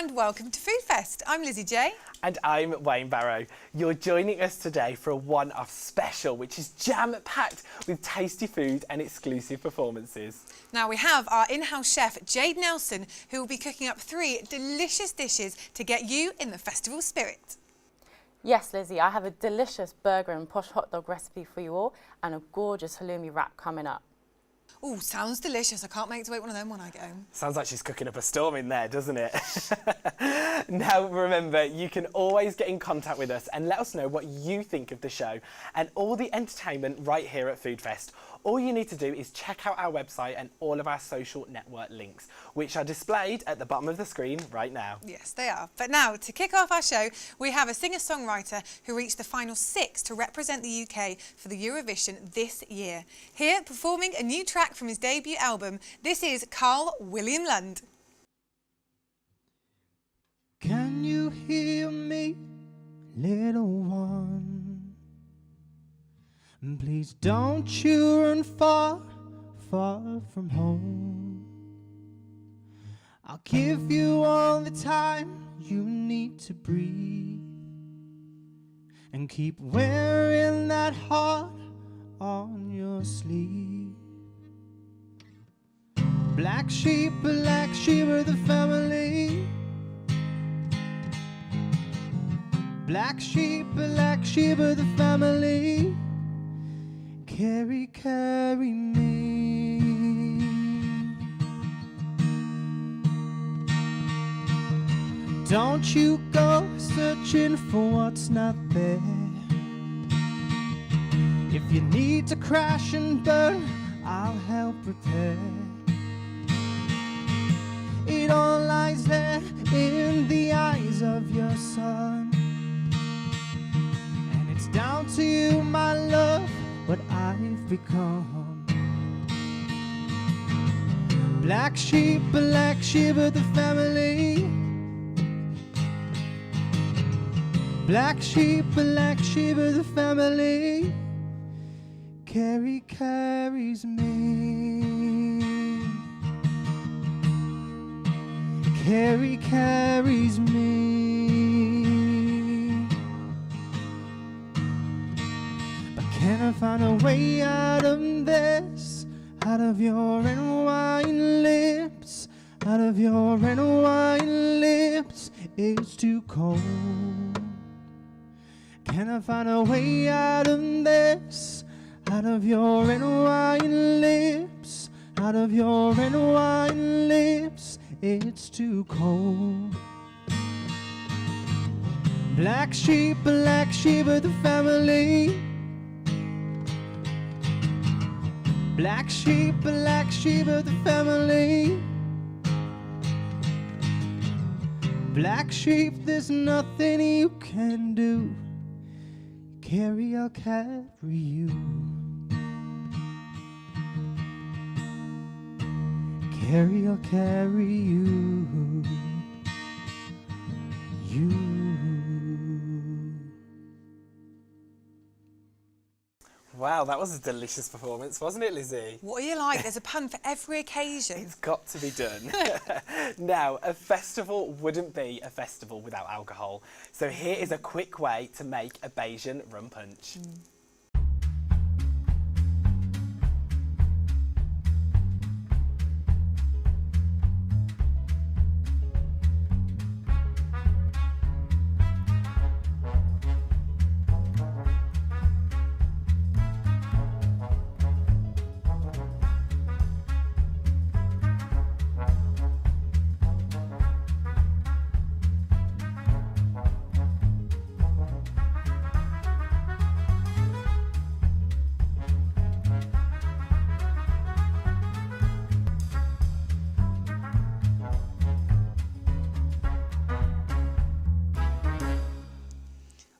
and welcome to FoodFest. I'm Lizzie J. And I'm Wayne Barrow. You're joining us today for a one-off special, which is jam-packed with tasty food and exclusive performances. Now we have our in-house chef, Jade Nelson, who will be cooking up 3 delicious dishes to get you in the festival spirit. Yes, Lizzie, I have a delicious burger and Posh hot dog recipe for you all and a gorgeous halloumi wrap coming up. Oh, sounds delicious. I can't wait to eat one of them when I get home. Sounds like she's cooking up a storm in there, doesn't it? Now, remember, you can always get in contact with us and let us know what you think of the show and all the entertainment right here at FoodFest. All you need to do is check out our website and all of our social network links, which are displayed at the bottom of the screen right now. Yes, they are. But now, to kick off our show, we have a singer-songwriter who reached the final 6 to represent the UK for the Eurovision this year. Here, performing a new track from his debut album, this is Karl William Lund. Can you hear me, little one? Please don't you run far, far from home. I'll give you all the time you need to breathe and keep wearing that heart on your sleeve. Black sheep of the family. Black sheep of the family. Kerry, carry me. Don't you go searching for what's not there. If you need to crash and burn, I'll help prepare. It all lies there in the eyes of your son. And it's down to you, my love, what I've become. Black sheep of the family. Black sheep of the family. Kerry carries me. Kerry carries me. Can I find a way out of this? Out of your red wine lips. Out of your red wine lips. It's too cold. Can I find a way out of this? Out of your red wine lips. Out of your red wine lips. It's too cold. Black sheep of the family. Black sheep of the family. Black sheep, there's nothing you can do. Kerry, I'll carry you. Kerry, I'll carry you. Wow, that was a delicious performance, wasn't it, Lizzie? What are you like? There's a pun for every occasion. It's got to be done. Now, a festival wouldn't be a festival without alcohol. So here is a quick way to make a Bayesian rum punch.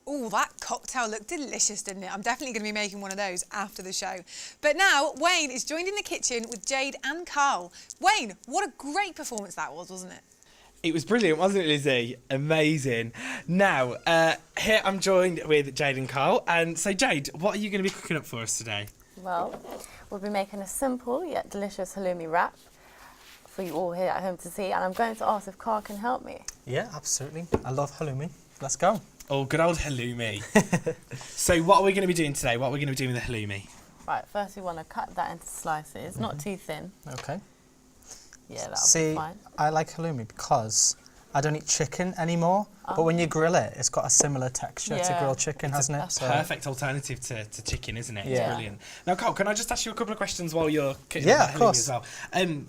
Oh, that cocktail looked delicious, didn't it? I'm definitely going to be making one of those after the show. But now, Wayne is joined in the kitchen with Jade and Karl. Wayne, what a great performance that was, wasn't it? It was brilliant, wasn't it, Lizzie? Amazing. Now, here I'm joined with Jade and Karl. And so, Jade, what are you going to be cooking up for us today? Well, we'll be making a simple yet delicious halloumi wrap for you all here at home to see, and I'm going to ask if Karl can help me. Yeah, absolutely. I love halloumi. Let's go. Oh, good old halloumi. So what are we going to be doing today? What are we going to be doing with the halloumi? Right, first we want to cut that into slices, not too thin. Okay. Yeah, that'll See, be fine. I like halloumi because I don't eat chicken anymore, but when you grill it, it's got a similar texture to Yeah. grilled chicken, hasn't it? So Perfect alternative to chicken, isn't it? It's Yeah. brilliant. Now, Karl, can I just ask you a couple of questions while you're cutting Yeah, that of halloumi course. as well?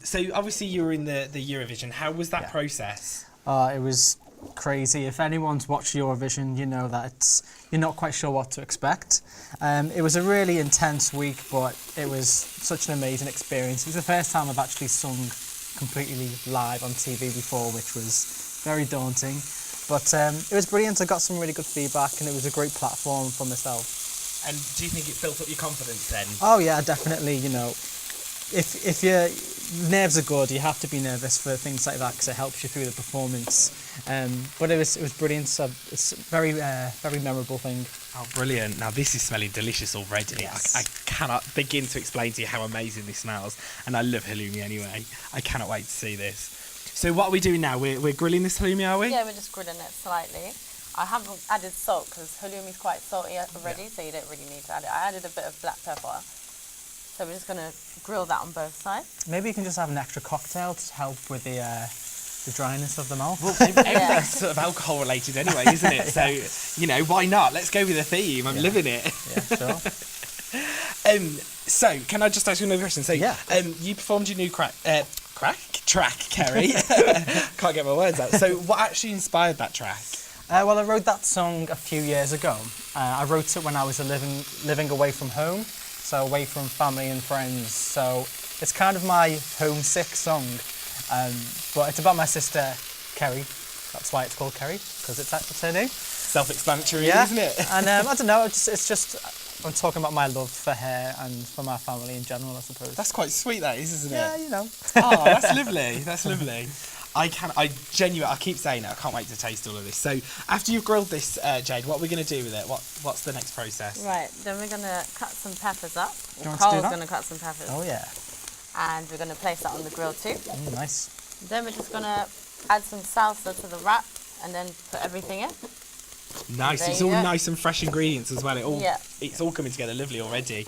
So obviously you were in the Eurovision. How was that Yeah. process? It was crazy. If anyone's watched Eurovision, you know that you're not quite sure what to expect. It was a really intense week, but it was such an amazing experience. It was the first time I've actually sung completely live on TV before, which was very daunting. But it was brilliant. I got some really good feedback, and it was a great platform for myself. And do you think it built up your confidence then? Oh yeah, definitely. You know, if your nerves are good, you have to be nervous for things like that because it helps you through the performance. But it was brilliant. So it's a very very memorable thing. Oh, brilliant. Now, this is smelling delicious already. Yes. I cannot begin to explain to you how amazing this smells. And I love halloumi anyway. I cannot wait to see this. So what are we doing now? We're grilling this halloumi, are we? Yeah, we're just grilling it slightly. I haven't added salt because halloumi's quite salty already, so you don't really need to add it. I added a bit of black pepper. So we're just going to grill that on both sides. Maybe you can just have an extra cocktail to help with the dryness of the mouth. Well, everything's sort of alcohol related anyway, isn't it? So, you know, why not? Let's go with the theme. I'm living it. Yeah, sure. So, can I just ask you another question? So, Yeah. You performed your new track, Kerry. Can't get my words out. So, what actually inspired that track? Well, I wrote that song a few years ago. I wrote it when I was living away from home, so away from family and friends. So it's kind of my homesick song, but it's about my sister, Kerry. That's why it's called Kerry, because it's her name. Self-explanatory, Yeah. isn't it? And I don't know, it's just I'm talking about my love for her and for my family in general, I suppose. That's quite sweet, that is, isn't it? Yeah, you know. Oh, that's lovely. That's lovely. I keep saying it. I can't wait to taste all of this. So, after you've grilled this, Jade, what are we going to do with it? What's the next process? Right, then we're going to cut some peppers up. you want to do Carl's that? going to cut some peppers. Oh yeah. And we're going to place that on the grill too. Nice. Then we're just going to add some salsa to the wrap and then put everything in. Nice. There It's you all go. nice and fresh ingredients as well. Yeah. It's all coming together lovely already.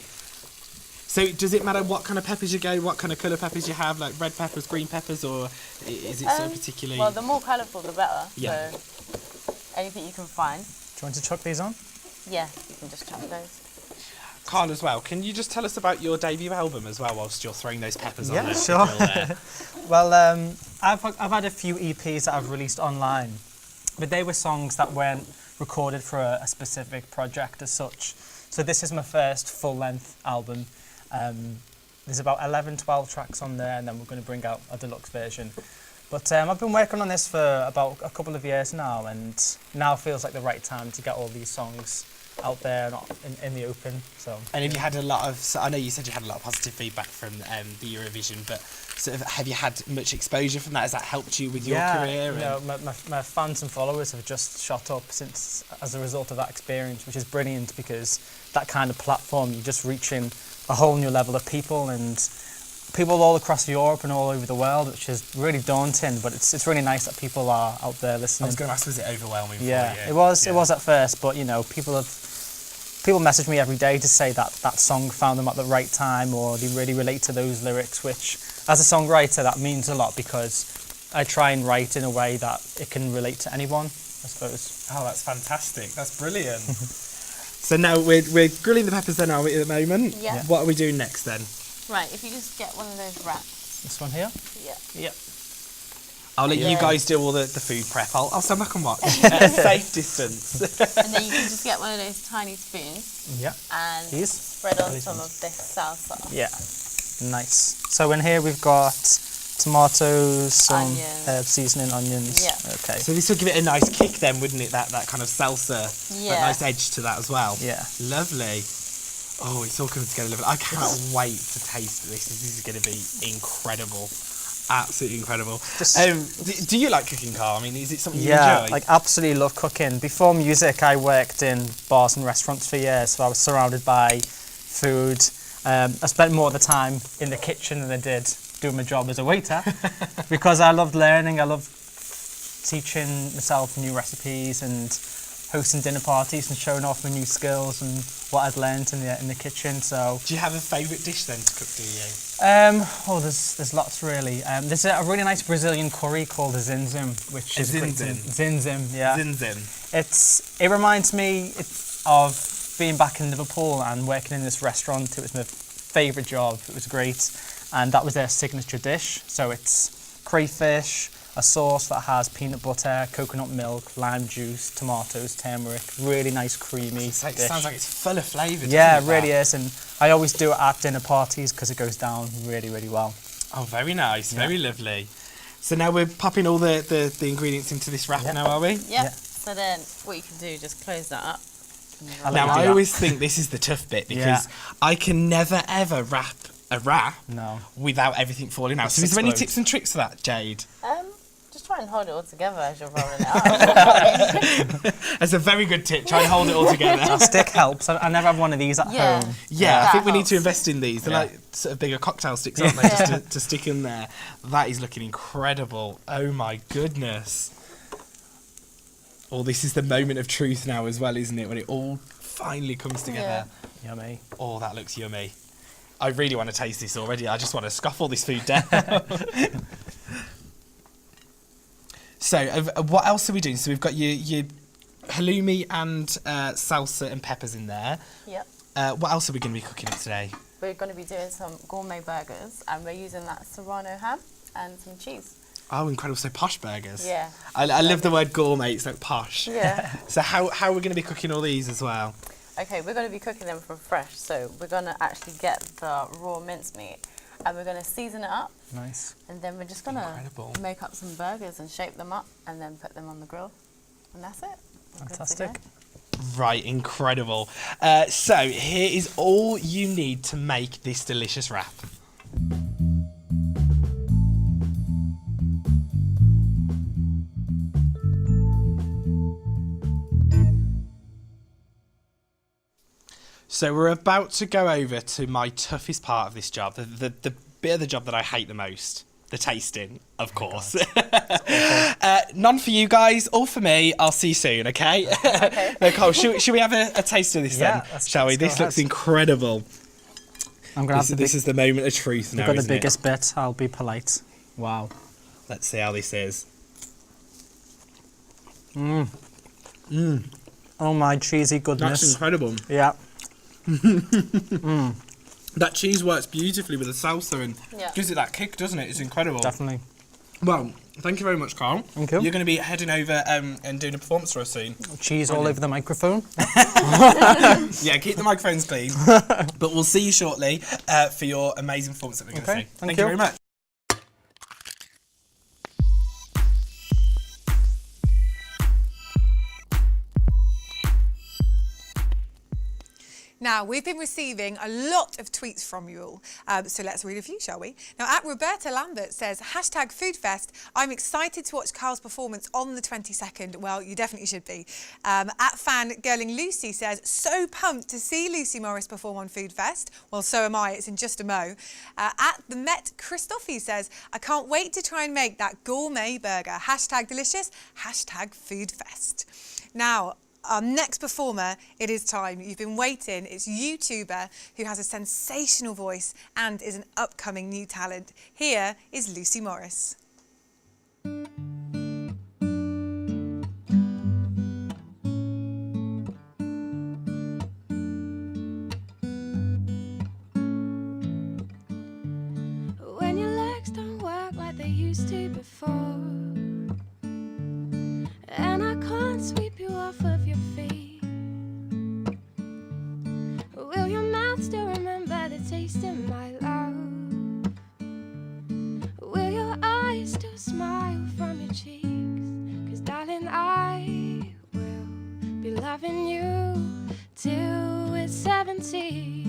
So does it matter what kind of peppers you go, what kind of colour peppers you have, like red peppers, green peppers, or is it sort of particularly... Well, the more colourful, the better. Yeah. So anything you can find. Do you want to chuck these on? Yeah, you can just chuck those. Karl, as well, can you just tell us about your debut album as well whilst you're throwing those peppers on Yeah, the sure. grill there? Well, I've had a few EPs that I've released online, but they were songs that weren't recorded for a specific project as such. So this is my first full-length album. There's about 11, 12 tracks on there, and then we're going to bring out a deluxe version. But I've been working on this for about a couple of years now, and now feels like the right time to get all these songs out there and in the open. So. And have you had a lot of... So I know you said you had a lot of positive feedback from the Eurovision, but sort of have you had much exposure from that? Has that helped you with your career? You know, my fans and followers have just shot up since as a result of that experience, which is brilliant because that kind of platform, you're just reaching a whole new level of people and people all across Europe and all over the world, which is really daunting, but it's really nice that people are out there I listening. was going to ask, was it overwhelming Yeah, for you? it was at first, but you know, people message me every day to say that that song found them at the right time or they really relate to those lyrics, which as a songwriter that means a lot because I try and write in a way that it can relate to anyone, I suppose. Oh, that's fantastic. That's brilliant. So now we're grilling the peppers then, are we, at the moment? Yeah. What are we doing next then? Right, if you just get one of those wraps. This one here? Yeah. Yeah. I'll let you Yeah. guys do all the food prep. I'll stand back and watch at a safe distance. And then you can just get one of those tiny spoons Yeah. and These? spread on These some ones. of this salsa. Yeah. Nice. So in here we've got tomatoes, some Onions. herb seasoning, onions. Yeah. Okay. So this would give it a nice kick then, wouldn't it? That kind of salsa, that Yeah. nice edge to that as well. Yeah. Lovely. Oh, it's all coming together lovely. I cannot wait to taste this. This is going to be incredible. Absolutely incredible. Just- Do you like cooking, Karl? I mean, is it something you Yeah, enjoy? like absolutely love cooking. Before music, I worked in bars and restaurants for years, so I was surrounded by food. I spent more of the time in the kitchen than I did doing my job as a waiter because I loved learning. I loved teaching myself new recipes and hosting dinner parties and showing off my new skills and what I'd learned in the kitchen. So, do you have a favourite dish then to cook? Do you? There's lots really. There's a really nice Brazilian curry called a zimzim, which is zimzim. Yeah. Zimzim. It reminds me of being back in Liverpool and working in this restaurant. It was my favourite job. It was great, and that was their signature dish. So it's crayfish, a sauce that has peanut butter, coconut milk, lime juice, tomatoes, turmeric. Really nice, creamy dish. It sounds like it's full of flavour. Yeah, it really is, and I always do it at dinner parties because it goes down really, really well. Oh, very nice, very lovely. So now we're popping all the ingredients into this wrap now, are we? Yep. Yeah. So then what you can do, just close that up. Now, I always think this is the tough bit because I can never, ever wrap a wrap without everything falling out. So is there any tips and tricks for that, Jade? Just try and hold it all together as you're rolling it out. That's a very good tip. Try and hold it all together. A stick helps. I never have one of these at home. Yeah, I that think we need helps. to invest in these. They're like sort of bigger cocktail sticks, aren't they, just to stick in there. That is looking incredible. Oh my goodness. Oh, this is the moment of truth now as well, isn't it? When it all finally comes together. Yeah. Yummy. Oh, that looks yummy. I really want to taste this already. I just want to scoff all this food down. So, what else are we doing? So we've got your halloumi and salsa and peppers in there. Yep. What else are we going to be cooking up today? We're going to be doing some gourmet burgers, and we're using that serrano ham and some cheese. Oh, incredible. So Posh burgers. Yeah. I love the word gourmet. It's like posh. Yeah. So how are we going to be cooking all these as well? Okay, we're going to be cooking them from fresh. So we're going to actually get the raw mincemeat, and we're going to season it up. Nice. And then we're just going to make up some burgers and shape them up and then put them on the grill. And that's it. We're Fantastic. good to go. Right, incredible. So here is all you need to make this delicious wrap. So we're about to go over to my toughest part of this job, the bit of the job that I hate the most, the tasting, of course. None for you guys, all for me. I'll see you soon, okay? Okay. No, Karl, should we have a taste of this then, shall we? let's go This looks ahead. incredible. I'm gonna have This is the moment of truth now, You've got the isn't it? biggest bit. I'll be polite. Wow. Let's see how this is. Oh my cheesy goodness. That's incredible. Yeah. That cheese works beautifully with the salsa and gives it that kick, doesn't it? It's incredible. Definitely. Well, thank you very much, Karl. Thank you. You're going to be heading over and doing a performance for us soon. Cheese all over the microphone. Yeah, keep the microphones clean. But we'll see you shortly for your amazing performance that we're going to see. Thank you very much. Now, we've been receiving a lot of tweets from you all, so let's read a few, shall we? Now, at Roberta Lambert says, #FoodFest, I'm excited to watch Karl's performance on the 22nd. Well, you definitely should be. At Fangirling Lucy says, so pumped to see Lucy Morris perform on FoodFest. Well, so am I, it's in just a mo. At the Met Christophe says, I can't wait to try and make that gourmet burger. #delicious, #FoodFest. Now, our next performer, it is time. You've been waiting. It's a YouTuber who has a sensational voice and is an upcoming new talent. Here is Lucy Morris. When your legs don't work like they used to before, and I can't sweep you off of your feet, will your mouth still remember the taste of my love? Will your eyes still smile from your cheeks? 'Cause darling, I will be loving you till we're 70.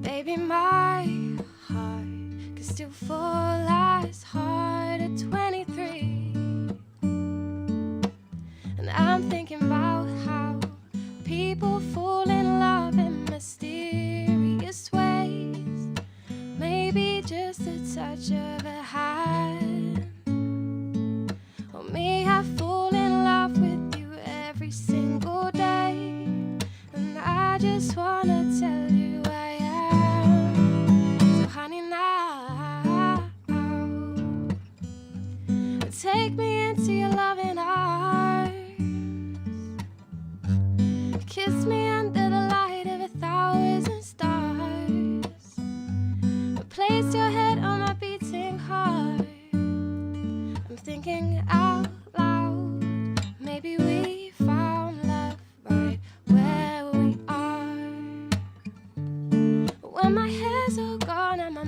Baby, my heart can still fall as hard at 23. And I'm thinking about how people fall in love in mysterious ways. Maybe just a touch of a high.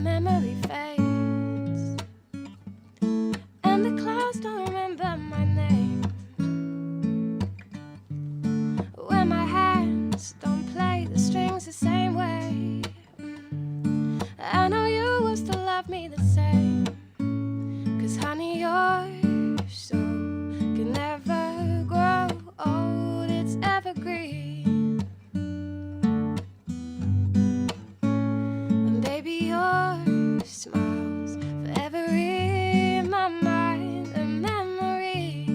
memory fades, and the clouds don't remember my name. When my hands don't play the strings the same way, I know you used to love me the same. 'Cause honey, your soul can never grow old, it's evergreen. And baby, your smile's forever in my mind and memory.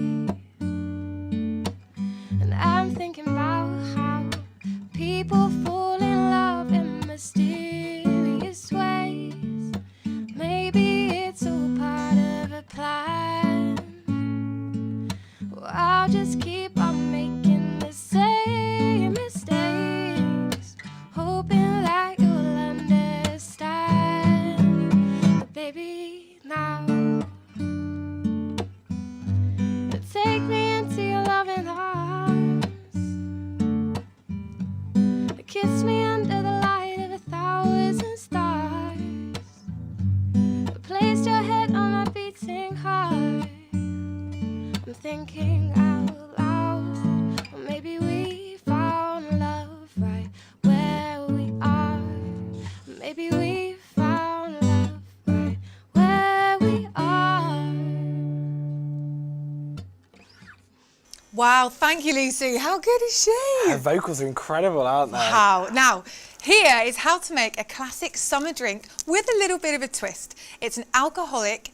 And I'm thinking about how people fall in love in mysterious ways. Maybe it's all part of a plan. Well, I'll just keep on making the same mistakes, hoping that you'll understand. But baby, now take me into your loving arms, kiss me under the light of 1,000 stars, placed your head on my beating heart. I'm thinking out loud, or maybe we found love right where we are. Maybe we found love right where we are. Wow, thank you, Lucy. How good is she? Her vocals are incredible, aren't they? Wow. Now, here is how to make a classic summer drink with a little bit of a twist. It's an alcoholic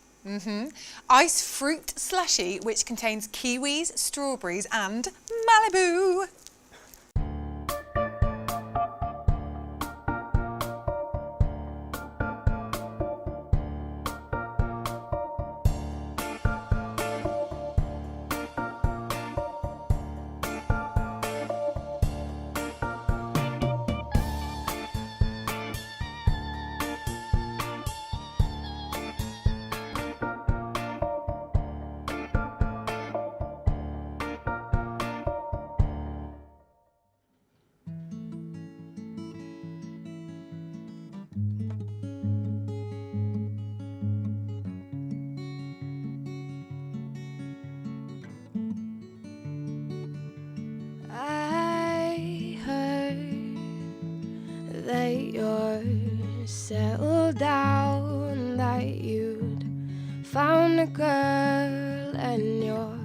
ice fruit slushy which contains kiwis, strawberries and Malibu. That you're settled down, that you'd found a girl and you're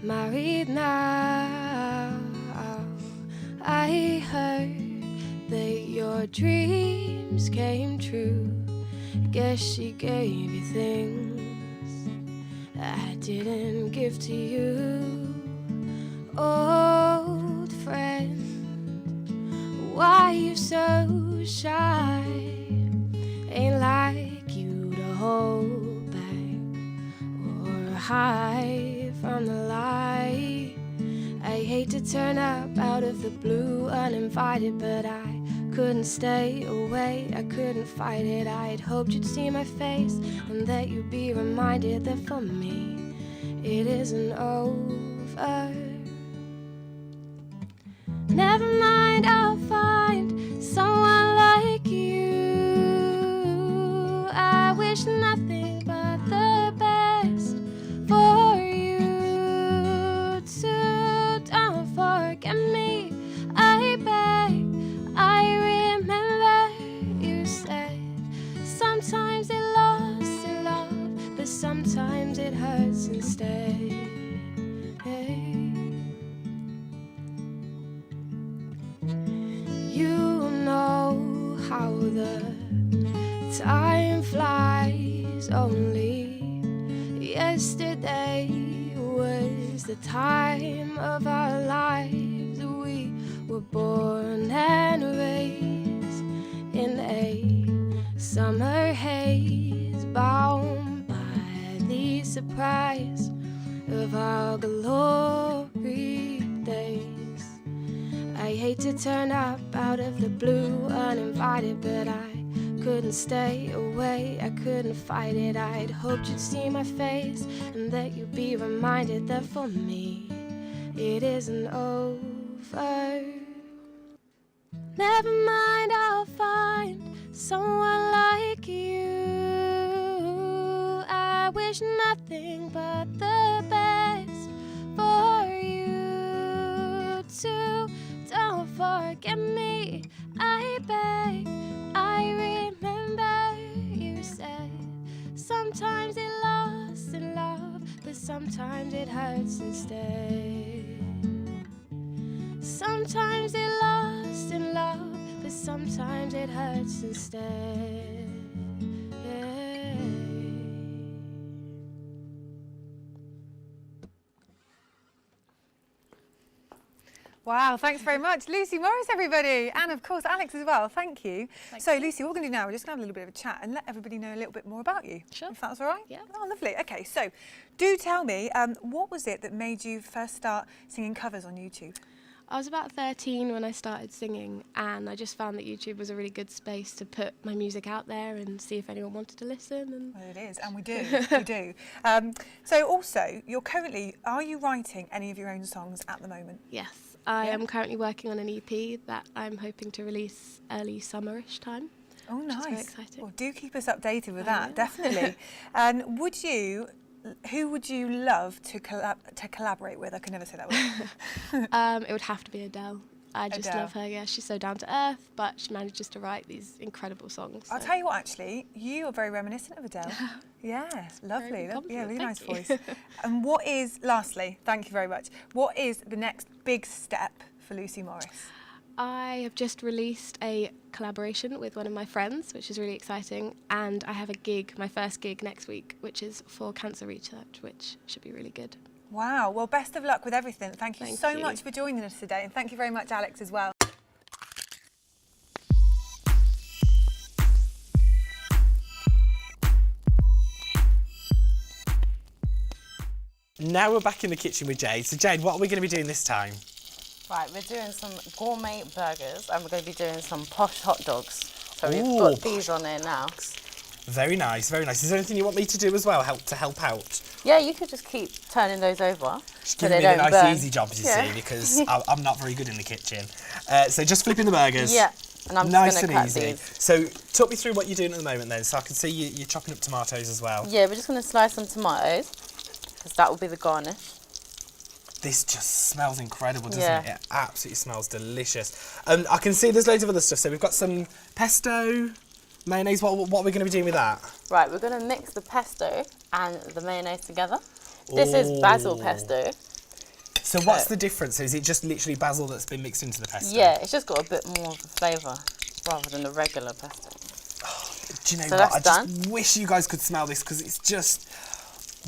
married now. I heard that your dreams came true. Guess she gave you things I didn't give to you. Old friend, why you so shy? Ain't like you to hold back or hide from the light. I hate to turn up out of the blue uninvited, but I couldn't stay away, I couldn't fight it. I'd hoped you'd see my face and that you'd be reminded that for me it isn't over. Never mind, I'll find someone like you. I wish nothing but the best for you. So don't forget me, I beg. I remember you said sometimes it lost in love, but sometimes it hurts instead. You know how the time flies. Only yesterday was the time of our lives. We were born and raised in a summer haze, bound by the surprise of our glory days. I hate to turn up out of the blue uninvited, but I couldn't stay away, I couldn't fight it. I'd hoped you'd see my face and that you'd be reminded that for me it isn't over. Never mind, I'll find someone like you. wish nothing but the best for you too. Don't forget me, I beg. I remember you said sometimes it lost in love, but sometimes it hurts instead. Sometimes it lost in love, but sometimes it hurts instead. Wow, thanks very much. Lucy Morris, everybody. And of course, Alex as well. Thank you. Lucy, what we're going to do now, we're just going to have a little bit of a chat and let everybody know a little bit more about you. Sure. If that's all right? Yeah. Oh, lovely. Okay, so do tell me, what was it that made you first start singing covers on YouTube? I was about 13 when I started singing, and I just found that YouTube was a really good space to put my music out there and see if anyone wanted to listen. And Well, it is, and we do, we do. So also, are you writing any of your own songs at the moment? yes, I am currently working on an EP that I'm hoping to release early summerish time. Oh, Which is very nice. exciting. Well, do keep us updated with that, will. definitely. And who would you love to collaborate with? I can never say that word. It would have to be Adele. I just Adele. love her. Yeah, she's so down to earth, but she manages to write these incredible songs. I'll so- tell you what, actually, you are very reminiscent of Adele. Yeah, lovely. Yeah, compliment, really nice thank voice. And lastly, thank you very much, what is the next big step for Lucy Morris? I have just released a collaboration with one of my friends, which is really exciting, and I have a gig, my first gig next week, which is for cancer research, which should be really good. Wow, well, best of luck with everything. Thank you Thank so you. much for joining us today, and thank you very much, Alex, as well. Now we're back in the kitchen with Jade. So Jade, what are we going to be doing this time? Right, we're doing some gourmet burgers and we're going to be doing some posh hot dogs. So we've Ooh, got these on there now. Very nice, very nice. Is there anything you want me to do as well, to help out? Yeah, you could just keep turning those over. Just so giving they me the don't nice burn. easy jobs, you Yeah. see, because I'm not very good in the kitchen. So just flipping the burgers. Yeah, and I'm nice just and going to cut easy. these. So talk me through what you're doing at the moment then. So I can see you're chopping up tomatoes as well. Yeah, we're just going to slice some tomatoes because that will be the garnish. This just smells incredible, doesn't Yeah. it? It absolutely smells delicious. I can see there's loads of other stuff. So we've got some pesto, mayonnaise. What are we going to be doing with that? Right, we're going to mix the pesto and the mayonnaise together. This is basil Ooh. pesto. So what's the difference? Is it just literally basil that's been mixed into the pesto? Yeah, it's just got a bit more of a flavour rather than the regular pesto. Do you know So what? I that's just wish you guys could smell this because it's just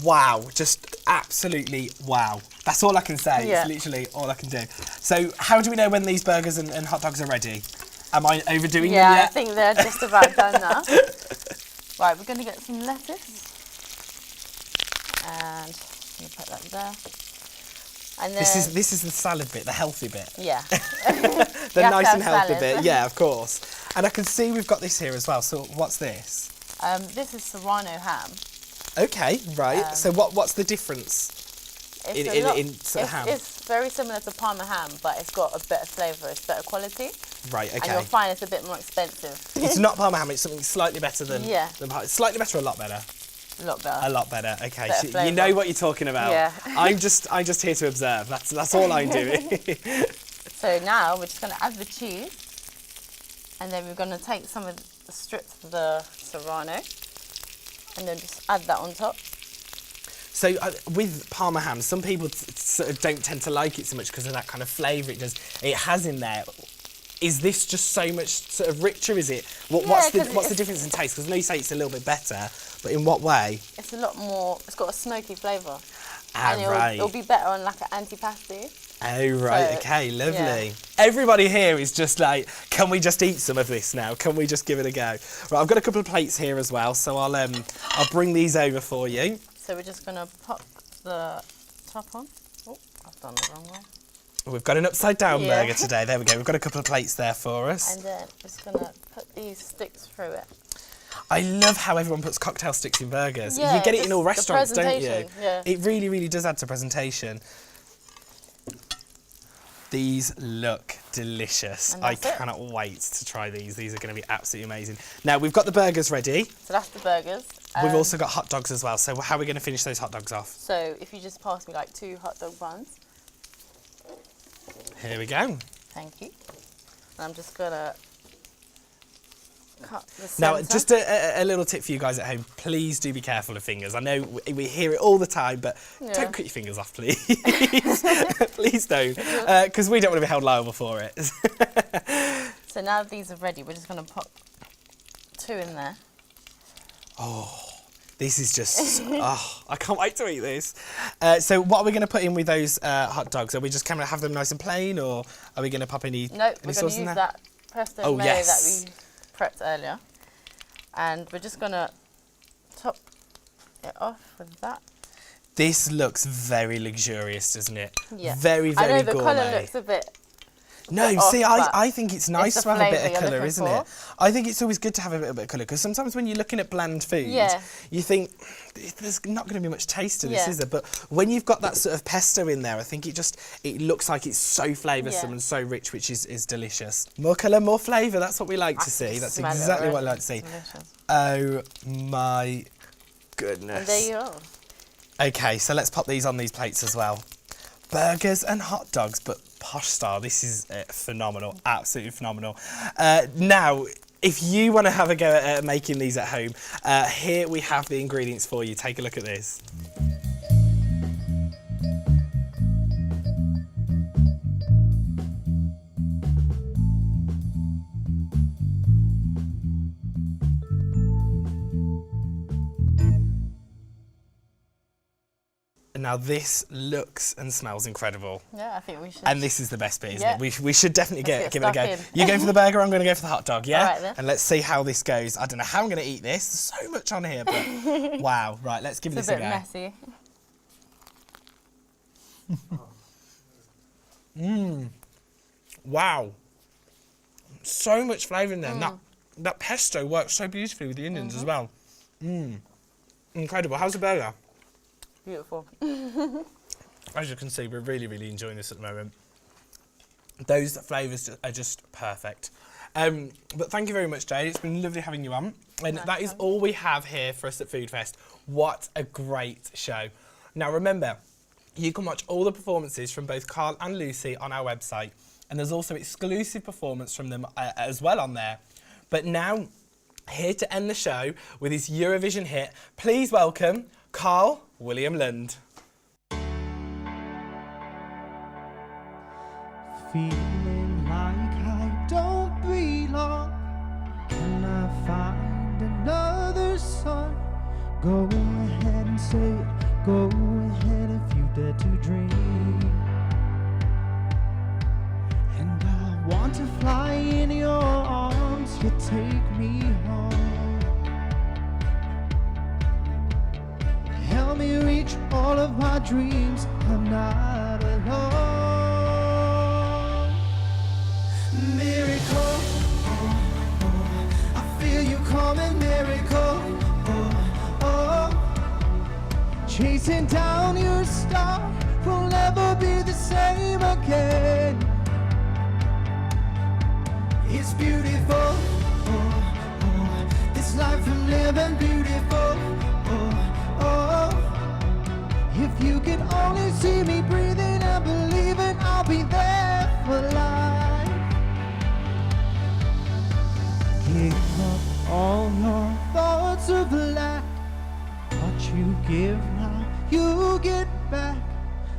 wow, just absolutely wow. That's all I can say. Yeah. It's literally all I can do. So how do we know when these burgers and hot dogs are ready? Am I overdoing Yeah, them I yet? think they're just about done now. Right, we're going to get some lettuce. And I'm going to put that there. And then, This is the salad bit, the healthy bit. yeah. The You have to nice have and healthy salad. bit. Yeah, of course. And I can see we've got this here as well. So what's this? This is serrano ham. Okay, right. So what's the difference? It's In sort of ham? It's very similar to Parma ham, but it's got a better flavour, it's better quality. Right, And you'll okay. find it's a bit more expensive. It's not Parma ham, it's something slightly better than, Yeah. than slightly better or a lot better? A lot better. A lot better. Okay, Better so you know flavour. what you're talking about. Yeah. I'm just here to observe. That's all I'm doing. So now we're just going to add the cheese. And then we're going to take some of the strips of the serrano. And then just add that on top. So with Parma ham, some people sort of don't tend to like it so much because of that kind of flavour it has in there. Is this just so much sort of richer? Is it? What's 'cause the difference in taste? Because I know you say it's a little bit better, but in what way? It's a lot more, it's got a smoky flavour. Ah, And right. it'll be better on like an antipasti. Oh, right, So, okay, lovely. yeah. Everybody here is just like, can we just eat some of this now? Can we just give it a go? Right, I've got a couple of plates here as well, so I'll bring these over for you. So we're just going to pop the top on. Oh, I've done the wrong way. We've got an upside down Yeah. burger today. There we go. We've got a couple of plates there for us. And then just going to put these sticks through it. I love how everyone puts cocktail sticks in burgers. Yeah, you get it in just all the restaurants, don't you? presentation, yeah. It really, really does add to presentation. These look delicious. And I that's it. cannot wait to try these. These are going to be absolutely amazing. Now, we've got the burgers ready. So that's the burgers. We've also got hot dogs as well. So how are we going to finish those hot dogs off? So if you just pass me like 2 hot dog buns. Here we go. Thank you. And I'm just gonna cut the Now, centre. just a little tip for you guys at home. Please do be careful of fingers. I know we hear it all the time, but don't cut your fingers off, please. Please don't, because we don't want to be held liable for it. So now that these are ready, we're just gonna pop 2 in there. This is just, I can't wait to eat this. So what are we going to put in with those hot dogs? Are we just kind of have them nice and plain, or are we going to pop any No, we're any gonna sauce in use there? that pesto mayo yes. that we prepped earlier. And we're just gonna top it off with that. This looks very luxurious, doesn't it? Yeah. Very, I very know the gourmet. colour looks a bit No, off, see, but I think it's nice the to have a bit flavour of you're colour, looking isn't it? I think it's always good to have a bit of colour, because sometimes when you're looking at bland food, Yeah. you think there's not going to be much taste to this, Yeah. is there? But when you've got that sort of pesto in there, I think it looks like it's so flavoursome Yeah. and so rich, which is delicious. More colour, more flavour, that's what we like to see. That's smell it exactly what I already. like to see. It's delicious. Oh my goodness. And there you are. Okay, so let's pop these on these plates as well. Burgers and hot dogs, but Posh style. This is phenomenal, absolutely phenomenal. Now, if you want to have a go at making these at home, here we have the ingredients for you. Take a look at this. Now this looks and smells incredible. Yeah, I think we should. And this is the best bit, isn't Yeah. it? We should definitely Let's give get it a go. stuck in. You go for the burger, I'm going to go for the hot dog, yeah? All right, then. And let's see how this goes. I don't know how I'm going to eat this. There's so much on here, but wow. Right, let's give It's this a bit go. messy. Wow. So much flavour in there. And that pesto works so beautifully with the onions as well. Incredible. How's the burger? Beautiful. As you can see, we're really, really enjoying this at the moment. Those flavours are just perfect. But thank you very much, Jade. It's been lovely having you on. And that is all we have here for us at FoodFest. What a great show. Now remember, you can watch all the performances from both Karl and Lucy on our website. And there's also exclusive performance from them as well on there. But now, here to end the show with his Eurovision hit, please welcome Karl William Lund. Feeling like I don't belong. Can I find another song? Go ahead and say it. Go ahead if you dare to dream. And I want to fly in your arms. You take me home. Help me reach all of my dreams. I'm not alone. Miracle, oh, oh, I feel you coming, miracle, oh, oh, chasing down your star, we'll never be the same again. It's beautiful, oh, oh, this life I'm living, beautiful, oh, oh, if you can only see me breathing and believing, I'll be there for life. Give up all your thoughts of lack. What you give now, you get back.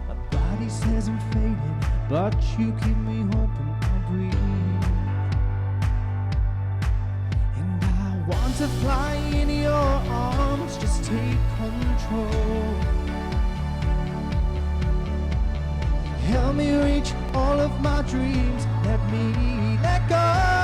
My body says I'm fading, but you keep me hoping I'll breathe. And I want to fly in your arms, just take control. Help me reach all of my dreams, let me let go.